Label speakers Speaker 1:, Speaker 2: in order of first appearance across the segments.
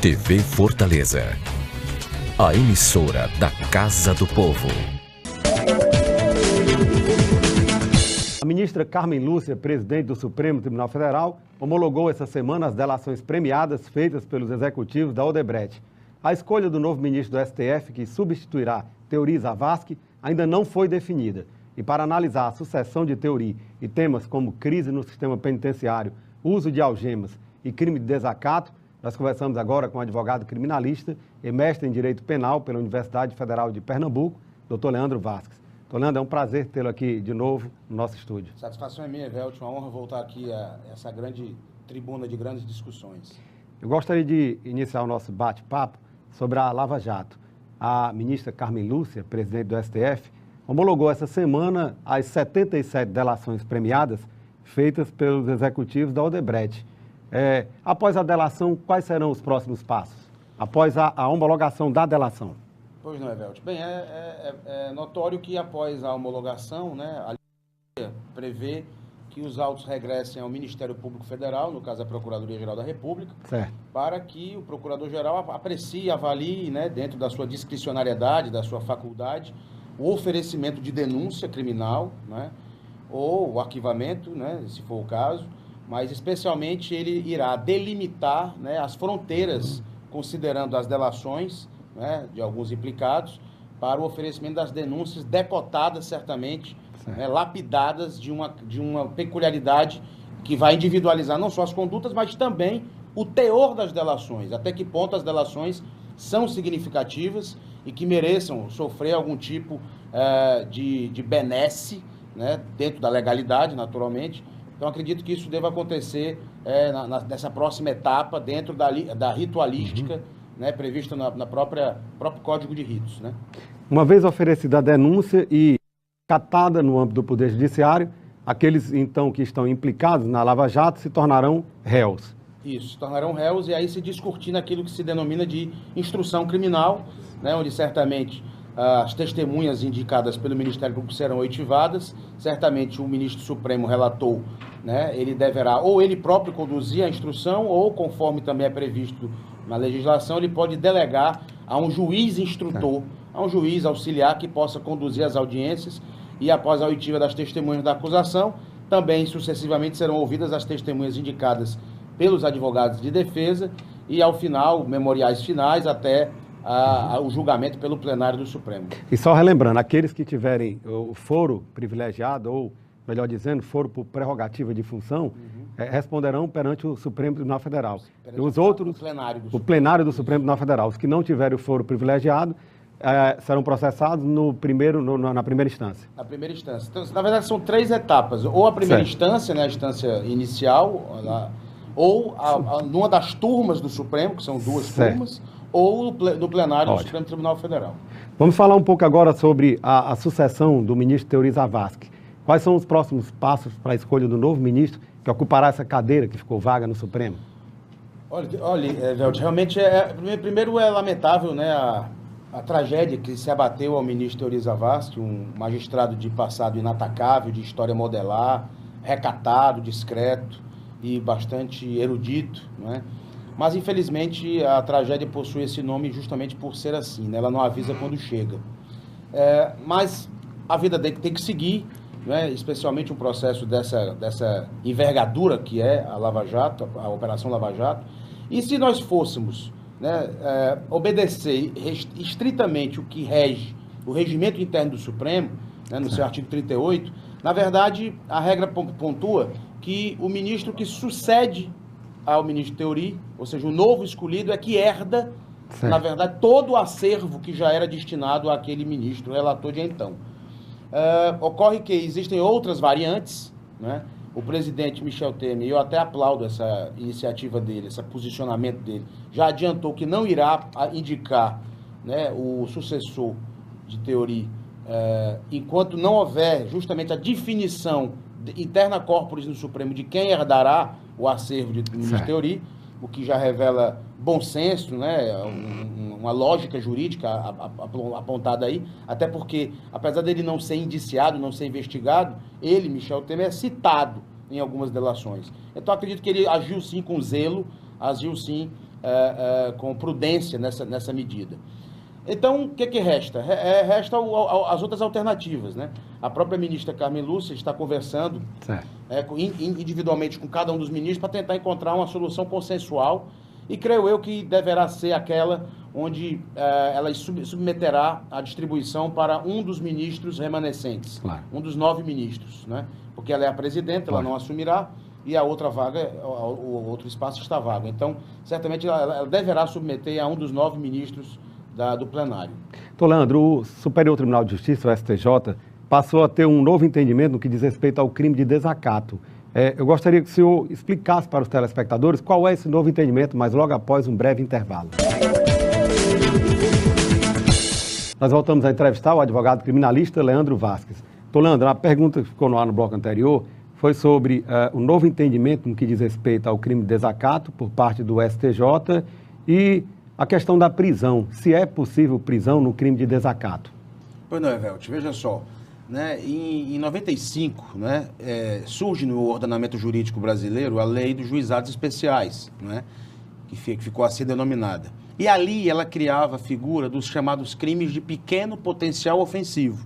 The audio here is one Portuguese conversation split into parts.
Speaker 1: TV Fortaleza, a emissora da Casa do Povo.
Speaker 2: A ministra Carmen Lúcia, presidente do Supremo Tribunal Federal, homologou essa semana as delações premiadas feitas pelos executivos da Odebrecht. A escolha do novo ministro do STF, que substituirá Teori Zavascki, ainda não foi definida. E para analisar a sucessão de Teori e temas como crise no sistema penitenciário, uso de algemas e crime de desacato, nós conversamos agora com o advogado criminalista e mestre em Direito Penal pela Universidade Federal de Pernambuco, Dr. Leandro Vasques. Dr. Leandro, é um prazer tê-lo aqui de novo no nosso estúdio.
Speaker 3: Satisfação é minha, Velt, uma honra voltar aqui a essa grande tribuna de grandes discussões.
Speaker 2: Eu gostaria de iniciar o nosso bate-papo sobre a Lava Jato. A ministra Carmen Lúcia, presidente do STF, homologou essa semana as 77 delações premiadas feitas pelos executivos da Odebrecht. Após a delação, quais serão os próximos passos? Após a homologação da delação?
Speaker 3: Pois não, Evelt. Bem, é notório que após a homologação, né, a lei prevê que os autos regressem ao Ministério Público Federal, no caso a Procuradoria-Geral da República, certo, para que o Procurador-Geral aprecie, avalie, né, dentro da sua discricionariedade, da sua faculdade, o oferecimento de denúncia criminal, né, ou o arquivamento, né, se for o caso, mas especialmente ele irá delimitar, né, as fronteiras, considerando as delações, né, de alguns implicados, para o oferecimento das denúncias decotadas, certamente, né, lapidadas de uma peculiaridade que vai individualizar não só as condutas, mas também o teor das delações, até que ponto as delações são significativas e que mereçam sofrer algum tipo de benesse, né, dentro da legalidade, naturalmente. Então, acredito que isso deva acontecer nessa próxima etapa, dentro da ritualística, né, prevista na próprio Código de Ritos, né?
Speaker 2: Uma vez oferecida a denúncia e catada no âmbito do Poder Judiciário, aqueles, então, que estão implicados na Lava Jato se tornarão réus.
Speaker 3: Isso, se tornarão réus e aí se discutir naquilo que se denomina de instrução criminal, né, onde certamente as testemunhas indicadas pelo Ministério Público serão oitivadas. Certamente o ministro Supremo relatou, né, ele deverá, ou ele próprio conduzir a instrução, ou conforme também é previsto na legislação, ele pode delegar a um juiz instrutor, a um juiz auxiliar que possa conduzir as audiências e após a oitiva das testemunhas da acusação, também sucessivamente serão ouvidas as testemunhas indicadas pelos advogados de defesa e ao final, memoriais finais até o julgamento pelo plenário do Supremo.
Speaker 2: E só relembrando, aqueles que tiverem o foro privilegiado, ou melhor dizendo, foro por prerrogativa de função, responderão perante o Supremo Tribunal Federal. E os outros, o plenário do Supremo Tribunal Federal. Os que não tiverem o foro privilegiado, serão processados na primeira instância.
Speaker 3: Na primeira instância. Então, na verdade, são três etapas. Ou a primeira instância, né, a instância inicial, ou numa das turmas do Supremo, que são duas turmas, ou no plenário do Supremo Tribunal Federal.
Speaker 2: Vamos falar um pouco agora sobre a sucessão do ministro Teori Zavascki. Quais são os próximos passos para a escolha do novo ministro que ocupará essa cadeira que ficou vaga no Supremo?
Speaker 3: Olha, Velt, realmente, primeiro é lamentável, né, a tragédia que se abateu ao ministro Teori Zavascki, um magistrado de passado inatacável, de história modelar, recatado, discreto e bastante erudito, né? Mas, infelizmente, a tragédia possui esse nome justamente por ser assim, né? Ela não avisa quando chega. Mas a vida tem que seguir, né? Especialmente um processo dessa envergadura que é a Lava Jato, a Operação Lava Jato. E se nós fôssemos, né, obedecer estritamente o que rege o regimento interno do Supremo, né, no seu artigo 38, na verdade, a regra pontua que o ministro que sucede ao ministro Teori, ou seja, o novo escolhido, é que herda, na verdade, todo o acervo que já era destinado àquele ministro relator de então. Ocorre que existem outras variantes, né? O presidente Michel Temer, eu até aplaudo essa iniciativa dele, esse posicionamento dele, já adiantou que não irá indicar, né, o sucessor de Teori, enquanto não houver justamente a definição interna corporis no Supremo de quem herdará o acervo de ministro Teori, o que já revela bom senso, né, uma lógica jurídica apontada aí, até porque, apesar dele não ser indiciado, não ser investigado, ele, Michel Temer, é citado em algumas delações. Então, acredito que ele agiu sim com zelo, agiu sim com prudência nessa medida. Então, o que resta? Resta as outras alternativas, né? A própria ministra Carmen Lúcia está conversando individualmente com cada um dos ministros para tentar encontrar uma solução consensual e creio eu que deverá ser aquela onde ela submeterá a distribuição para um dos ministros remanescentes, claro. Um dos 9 ministros, né? Porque ela é a presidenta, ela não assumirá, e a outra vaga, o outro espaço está vago. Então, certamente, ela deverá submeter a um dos 9 ministros do plenário.
Speaker 2: Então, Leandro, o Superior Tribunal de Justiça, o STJ, passou a ter um novo entendimento no que diz respeito ao crime de desacato. Eu gostaria que o senhor explicasse para os telespectadores qual é esse novo entendimento, mas logo após um breve intervalo. Nós voltamos a entrevistar o advogado criminalista Leandro Vasques. Então, Leandro, a pergunta que ficou no ar no bloco anterior foi sobre o novo entendimento no que diz respeito ao crime de desacato por parte do STJ e a questão da prisão, se é possível prisão no crime de desacato.
Speaker 3: Pois não, Evelte, veja só, né, em 95, né, surge no ordenamento jurídico brasileiro a lei dos juizados especiais, né, que ficou assim denominada. E ali ela criava a figura dos chamados crimes de pequeno potencial ofensivo,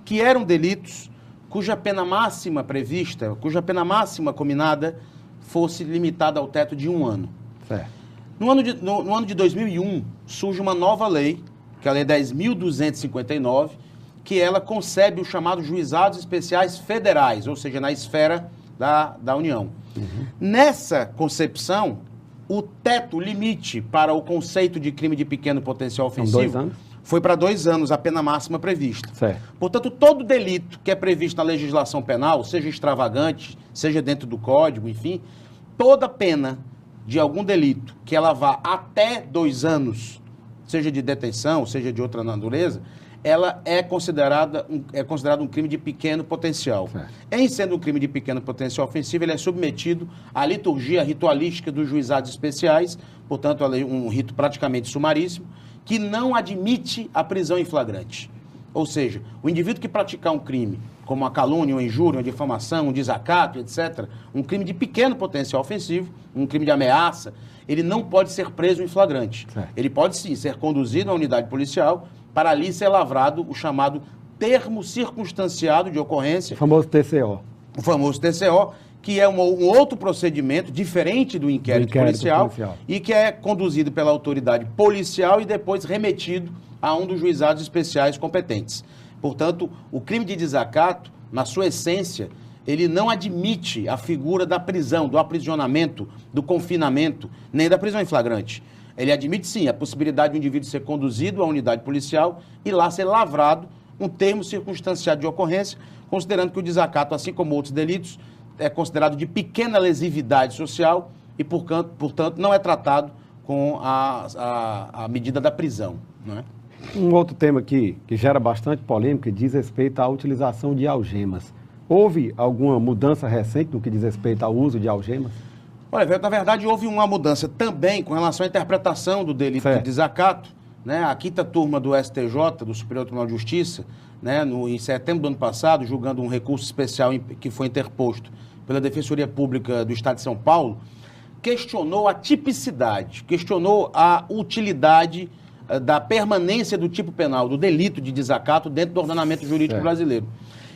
Speaker 3: que eram delitos cuja pena máxima prevista, cuja pena máxima combinada fosse limitada ao teto de 1 ano.
Speaker 2: Certo.
Speaker 3: No ano de 2001, surge uma nova lei, que é a Lei 10.259, que ela concebe os chamados juizados especiais federais, ou seja, na esfera da União. Uhum. Nessa concepção, o teto, o limite para o conceito de crime de pequeno potencial ofensivo foi para 2 anos a pena máxima prevista.
Speaker 2: Certo.
Speaker 3: Portanto, todo delito que é previsto na legislação penal, seja extravagante, seja dentro do Código, enfim, toda pena de algum delito que ela vá até 2 anos, seja de detenção, seja de outra natureza, ela é considerado um crime de pequeno potencial. Certo. Em sendo um crime de pequeno potencial ofensivo, ele é submetido à liturgia ritualística dos juizados especiais, portanto, um rito praticamente sumaríssimo, que não admite a prisão em flagrante. Ou seja, o indivíduo que praticar um crime, como a calúnia, uma injúria, uma difamação, um desacato, etc., um crime de pequeno potencial ofensivo, um crime de ameaça, ele não pode ser preso em flagrante. Certo. Ele pode, sim, ser conduzido à unidade policial para ali ser lavrado o chamado termo circunstanciado de ocorrência.
Speaker 2: O famoso TCO.
Speaker 3: O famoso TCO, que é um outro procedimento diferente do inquérito policial e que é conduzido pela autoridade policial e depois remetido a um dos juizados especiais competentes. Portanto, o crime de desacato, na sua essência, ele não admite a figura da prisão, do aprisionamento, do confinamento, nem da prisão em flagrante. Ele admite, sim, a possibilidade do indivíduo ser conduzido à unidade policial e lá ser lavrado um termo circunstanciado de ocorrência, considerando que o desacato, assim como outros delitos, é considerado de pequena lesividade social e, portanto, não é tratado com a medida da prisão, não é?
Speaker 2: Um outro tema que gera bastante polêmica diz respeito à utilização de algemas. Houve alguma mudança recente no que diz respeito ao uso de algemas?
Speaker 3: Olha, na verdade, houve uma mudança também com relação à interpretação do delito de desacato, né? A 5ª turma do STJ, do Superior Tribunal de Justiça, né, em setembro do ano passado, julgando um recurso especial que foi interposto pela Defensoria Pública do Estado de São Paulo, questionou a tipicidade, questionou a utilidade da permanência do tipo penal, do delito de desacato dentro do ordenamento jurídico brasileiro.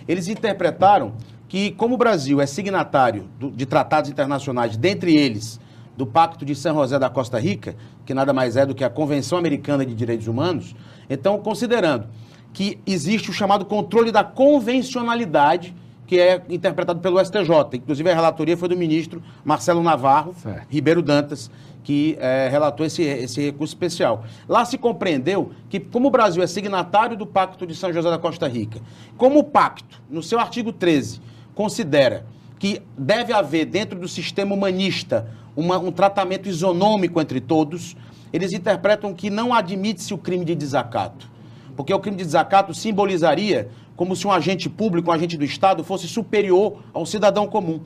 Speaker 3: Eles interpretaram que, como o Brasil é signatário de tratados internacionais, dentre eles do Pacto de San José da Costa Rica, que nada mais é do que a Convenção Americana de Direitos Humanos, então, considerando que existe o chamado controle da convencionalidade, que é interpretado pelo STJ, inclusive a relatoria foi do ministro Marcelo Navarro Ribeiro Dantas, que relatou esse recurso especial. Lá se compreendeu que, como o Brasil é signatário do Pacto de São José da Costa Rica, como o pacto, no seu artigo 13, considera que deve haver, dentro do sistema humanista, um tratamento isonômico entre todos, eles interpretam que não admite-se o crime de desacato. Porque o crime de desacato simbolizaria como se um agente público, um agente do Estado, fosse superior ao cidadão comum.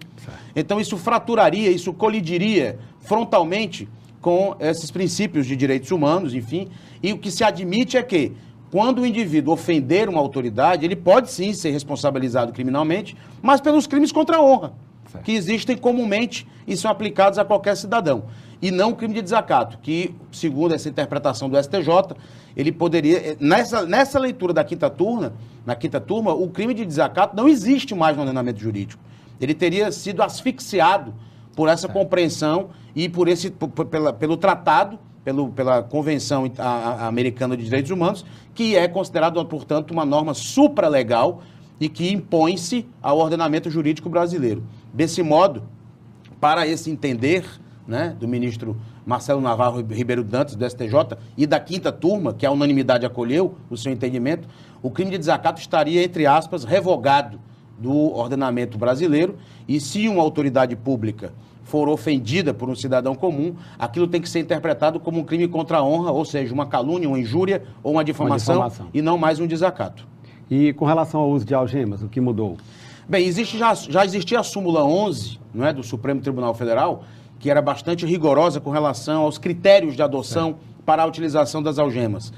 Speaker 3: Então isso fraturaria, isso colidiria frontalmente com esses princípios de direitos humanos, enfim, e o que se admite é que, quando o indivíduo ofender uma autoridade, ele pode sim ser responsabilizado criminalmente, mas pelos crimes contra a honra. que existem comumente e são aplicados a qualquer cidadão. E não o crime de desacato, que, segundo essa interpretação do STJ, ele poderia... Nessa leitura da quinta turma, o crime de desacato não existe mais no ordenamento jurídico. Ele teria sido asfixiado por essa compreensão e pelo tratado, pela Convenção Americana de Direitos Humanos, que é considerado, portanto, uma norma supralegal e que impõe-se ao ordenamento jurídico brasileiro. Desse modo, para esse entender, né, do ministro Marcelo Navarro Ribeiro Dantas, do STJ, e da quinta turma, que a unanimidade acolheu o seu entendimento, o crime de desacato estaria, entre aspas, revogado do ordenamento brasileiro, e se uma autoridade pública for ofendida por um cidadão comum, aquilo tem que ser interpretado como um crime contra a honra, ou seja, uma calúnia, uma injúria ou uma difamação. E não mais um desacato.
Speaker 2: E com relação ao uso de algemas, o que mudou?
Speaker 3: Bem, já existia a súmula 11, não é, do Supremo Tribunal Federal, que era bastante rigorosa com relação aos critérios de adoção para a utilização das algemas.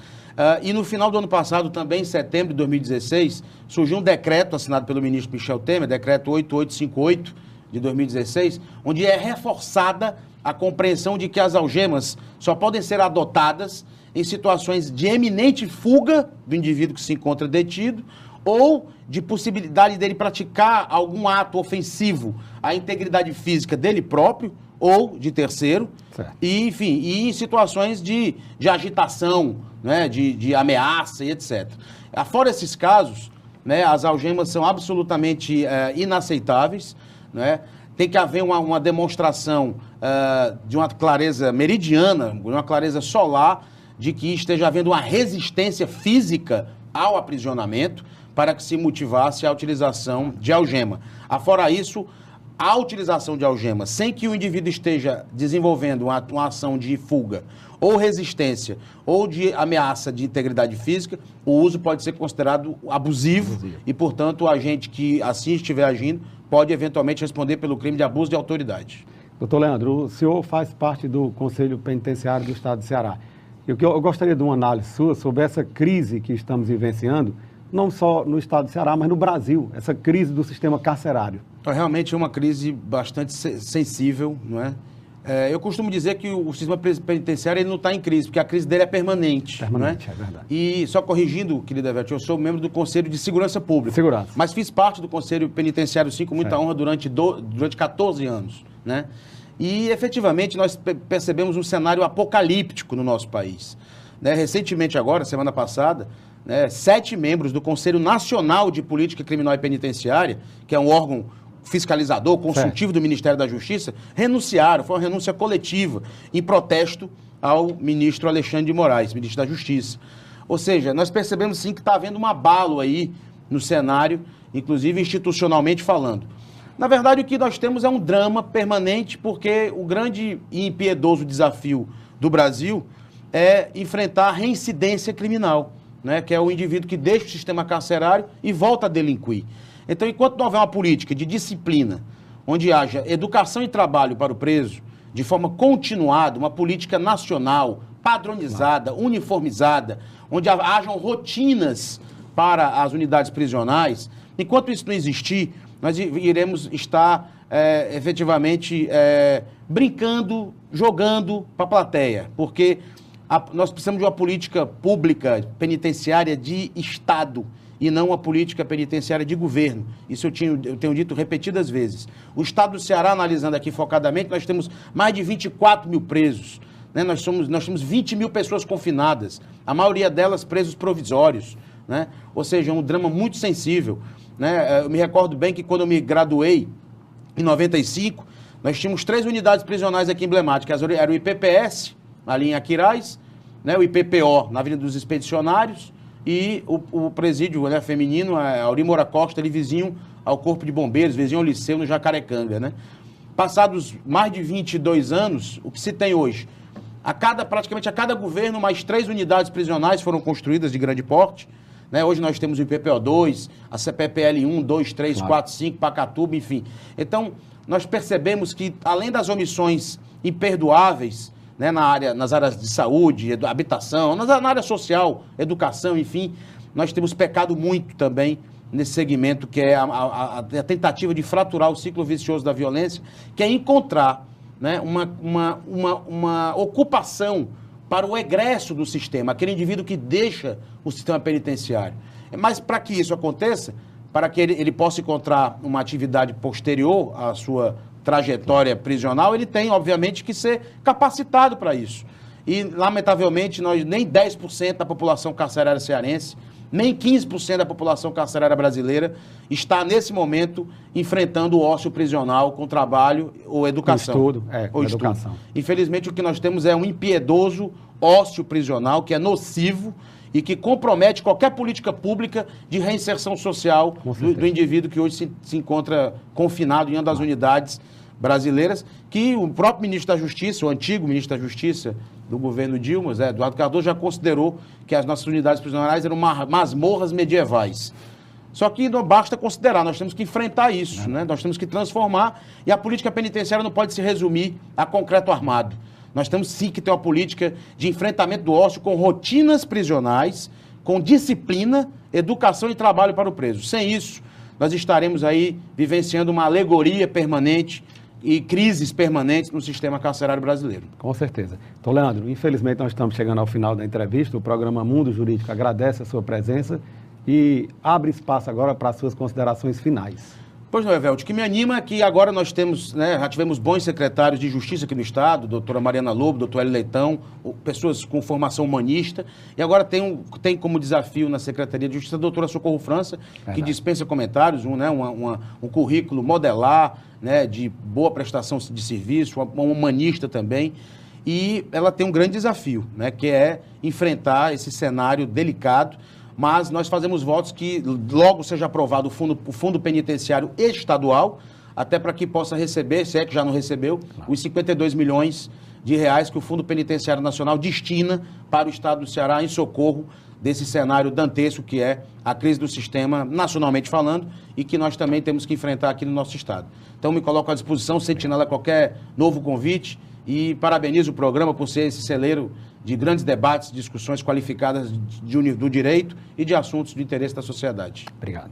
Speaker 3: E no final do ano passado, também em setembro de 2016, surgiu um decreto assinado pelo ministro Michel Temer, decreto 8858 de 2016, onde é reforçada a compreensão de que as algemas só podem ser adotadas em situações de eminente fuga do indivíduo que se encontra detido ou de possibilidade dele praticar algum ato ofensivo à integridade física dele próprio ou de terceiro, e, enfim, e em situações de agitação, né, de ameaça e etc. Fora esses casos, né, as algemas são absolutamente inaceitáveis, né? Tem que haver uma demonstração de uma clareza meridiana, de uma clareza solar, de que esteja havendo uma resistência física ao aprisionamento para que se motivasse a utilização de algema. Afora isso, a utilização de algema, sem que o indivíduo esteja desenvolvendo uma ação de fuga, ou resistência, ou de ameaça de integridade física, o uso pode ser considerado abusivo. E, portanto, o agente que assim estiver agindo pode eventualmente responder pelo crime de abuso de autoridade.
Speaker 2: Doutor Leandro, o senhor faz parte do Conselho Penitenciário do Estado do Ceará. Eu gostaria de uma análise sua sobre essa crise que estamos vivenciando, não só no Estado do Ceará, mas no Brasil, essa crise do sistema carcerário.
Speaker 3: Realmente é uma crise bastante sensível, não é? Eu costumo dizer que o sistema penitenciário ele não está em crise, porque a crise dele é permanente.
Speaker 2: Permanente,
Speaker 3: não é?
Speaker 2: É verdade.
Speaker 3: E só corrigindo, querida Vete, eu sou membro do Conselho de Segurança Pública.
Speaker 2: Segurança.
Speaker 3: Mas fiz parte do Conselho Penitenciário, sim, com muita honra durante 14 anos, né? E, efetivamente, nós percebemos um cenário apocalíptico no nosso país. Né? Recentemente agora, semana passada, 7 membros do Conselho Nacional de Política Criminal e Penitenciária, que é um órgão fiscalizador, consultivo do Ministério da Justiça, renunciaram, foi uma renúncia coletiva, em protesto ao ministro Alexandre de Moraes, ministro da Justiça. Ou seja, nós percebemos sim que está havendo um abalo aí no cenário, inclusive institucionalmente falando. Na verdade, o que nós temos é um drama permanente, porque o grande e impiedoso desafio do Brasil é enfrentar a reincidência criminal, né, que é o indivíduo que deixa o sistema carcerário e volta a delinquir. Então, enquanto não houver uma política de disciplina, onde haja educação e trabalho para o preso, de forma continuada, uma política nacional, padronizada, uniformizada, onde hajam rotinas para as unidades prisionais, enquanto isso não existir, nós iremos estar efetivamente brincando, jogando para a plateia, porque nós precisamos de uma política pública penitenciária de Estado e não uma política penitenciária de governo. Isso eu tenho dito repetidas vezes. O Estado do Ceará, analisando aqui focadamente, nós temos mais de 24 mil presos, né? Nós temos 20 mil pessoas confinadas, a maioria delas presos provisórios, né? Ou seja, é um drama muito sensível. Né? Eu me recordo bem que quando eu me graduei, em 95, nós tínhamos 3 unidades prisionais aqui emblemáticas. Era o IPPS, ali em Aquiraz, né? O IPPO, na Avenida dos Expedicionários, e o presídio, né, feminino, a Auri Moura Costa, ali vizinho ao Corpo de Bombeiros, vizinho ao Liceu, no Jacarecanga. Né? Passados mais de 22 anos, o que se tem hoje? Praticamente a cada governo, mais 3 unidades prisionais foram construídas de grande porte. Né? Hoje nós temos o IPPO2, a CPPL 1, 2, 3, 4, 5, Pacatuba, enfim. Então, nós percebemos que, além das omissões imperdoáveis, né, nas áreas de saúde, habitação, na área social, educação, enfim, nós temos pecado muito também nesse segmento que é a tentativa de fraturar o ciclo vicioso da violência, que é encontrar, né, uma ocupação para o egresso do sistema, aquele indivíduo que deixa o sistema penitenciário. Mas para que isso aconteça, para que ele possa encontrar uma atividade posterior à sua trajetória prisional, ele tem, obviamente, que ser capacitado para isso. E, lamentavelmente, nem 10% da população carcerária cearense, nem 15% da população carcerária brasileira está, nesse momento, enfrentando o ócio prisional com trabalho ou educação.
Speaker 2: Com educação.
Speaker 3: Infelizmente, o que nós temos é um impiedoso ócio prisional, que é nocivo e que compromete qualquer política pública de reinserção social do indivíduo que hoje se encontra confinado em uma das unidades brasileiras, que o próprio ministro da Justiça, o antigo ministro da Justiça do governo Dilma, Zé Eduardo Cardoso, já considerou que as nossas unidades prisionais eram masmorras medievais. Só que não basta considerar, nós temos que enfrentar isso, né? Nós temos que transformar, e a política penitenciária não pode se resumir a concreto armado. Nós temos sim que ter uma política de enfrentamento do ócio com rotinas prisionais, com disciplina, educação e trabalho para o preso. Sem isso, nós estaremos aí vivenciando uma alegoria permanente e crises permanentes no sistema carcerário brasileiro.
Speaker 2: Com certeza. Então, Leandro, infelizmente nós estamos chegando ao final da entrevista. O programa Mundo Jurídico agradece a sua presença e abre espaço agora para as suas considerações finais.
Speaker 3: Pois não, Evelto, o que me anima é que agora nós temos, né, já tivemos bons secretários de Justiça aqui no Estado, doutora Mariana Lobo, doutor Hélio Leitão, pessoas com formação humanista, e agora tem como desafio na Secretaria de Justiça a doutora Socorro França, que dispensa comentários, um currículo modelar, né, de boa prestação de serviço, uma humanista também, e ela tem um grande desafio, né, que é enfrentar esse cenário delicado. Mas nós fazemos votos que logo seja aprovado o fundo penitenciário estadual, até para que possa receber, se é que já não recebeu, os 52 milhões de reais que o Fundo Penitenciário Nacional destina para o Estado do Ceará em socorro desse cenário dantesco que é a crise do sistema, nacionalmente falando, e que nós também temos que enfrentar aqui no nosso Estado. Então, me coloco à disposição, sentinela qualquer novo convite, e parabenizo o programa por ser esse celeiro de grandes debates, discussões qualificadas do direito e de assuntos de interesse da sociedade.
Speaker 2: Obrigado.